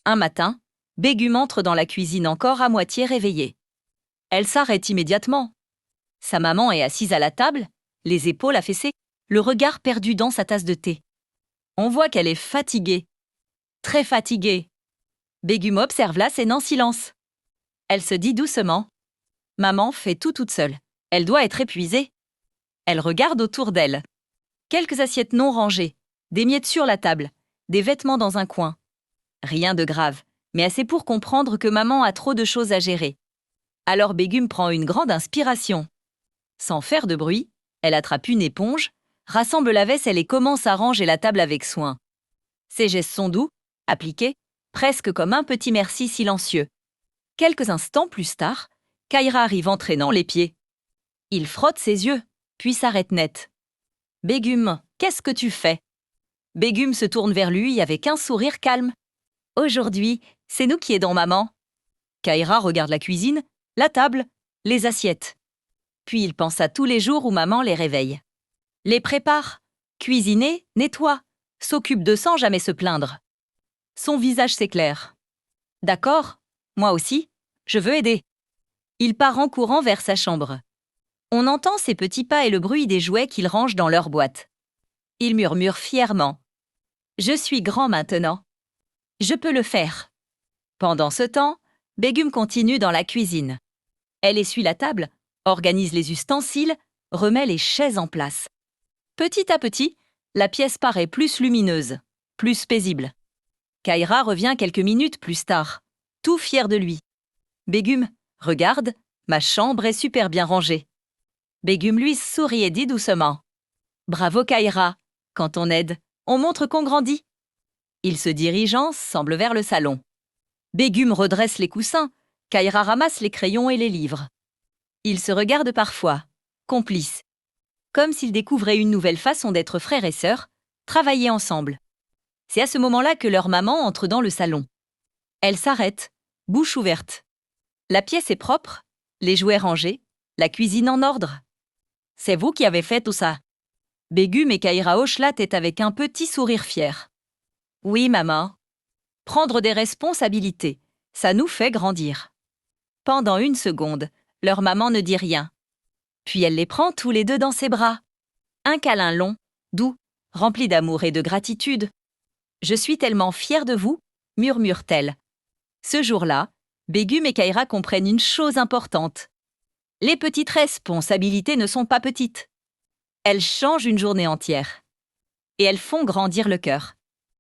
Un matin, Begum entre dans la cuisine encore à moitié réveillée. Elle s'arrête immédiatement. Sa maman est assise à la table, les épaules affaissées, le regard perdu dans sa tasse de thé. On voit qu'elle est fatiguée. Très fatiguée. Begum observe la scène en silence. Elle se dit doucement. Maman fait tout toute seule. Elle doit être épuisée. Elle regarde autour d'elle. Quelques assiettes non rangées, des miettes sur la table, des vêtements dans un coin. Rien de grave, mais assez pour comprendre que maman a trop de choses à gérer. Alors Begum prend une grande inspiration. Sans faire de bruit, elle attrape une éponge, rassemble la vaisselle et commence à ranger la table avec soin. Ses gestes sont doux, appliqués, presque comme un petit merci silencieux. Quelques instants plus tard, Kaira arrive en traînant les pieds. Il frotte ses yeux, puis s'arrête net. « Begum, qu'est-ce que tu fais ?» Begum se tourne vers lui avec un sourire calme. « Aujourd'hui, c'est nous qui aidons maman. » Kaira regarde la cuisine, la table, les assiettes. Puis il pense à tous les jours où maman les réveille. Les prépare, cuisine, nettoie, s'occupe de sans jamais se plaindre. Son visage s'éclaire. « D'accord, moi aussi, je veux aider. » Il part en courant vers sa chambre. On entend ses petits pas et le bruit des jouets qu'il range dans leur boîte. Il murmure fièrement. « Je suis grand maintenant. Je peux le faire. » Pendant ce temps, Begum continue dans la cuisine. Elle essuie la table, organise les ustensiles, remet les chaises en place. Petit à petit, la pièce paraît plus lumineuse, plus paisible. Kaira revient quelques minutes plus tard, tout fier de lui. « Begum, regarde, ma chambre est super bien rangée. » Begum lui sourit et dit doucement. « Bravo Kaira, quand on aide, on montre qu'on grandit. » Il se dirige ensemble vers le salon. Begum redresse les coussins, Kaira ramasse les crayons et les livres. Ils se regardent parfois, complices, comme s'ils découvraient une nouvelle façon d'être frères et sœurs, travailler ensemble. C'est à ce moment-là que leur maman entre dans le salon. Elle s'arrête, bouche ouverte. La pièce est propre, les jouets rangés, la cuisine en ordre. « C'est vous qui avez fait tout ça. » Begum et Kaira hochent la tête avec un petit sourire fier. « Oui, maman. Prendre des responsabilités, ça nous fait grandir. » Pendant une seconde, leur maman ne dit rien. Puis elle les prend tous les deux dans ses bras. Un câlin long, doux, rempli d'amour et de gratitude. « Je suis tellement fière de vous, » murmure-t-elle. Ce jour-là, Begum et Kaira comprennent une chose importante. Les petites responsabilités ne sont pas petites. Elles changent une journée entière. Et elles font grandir le cœur.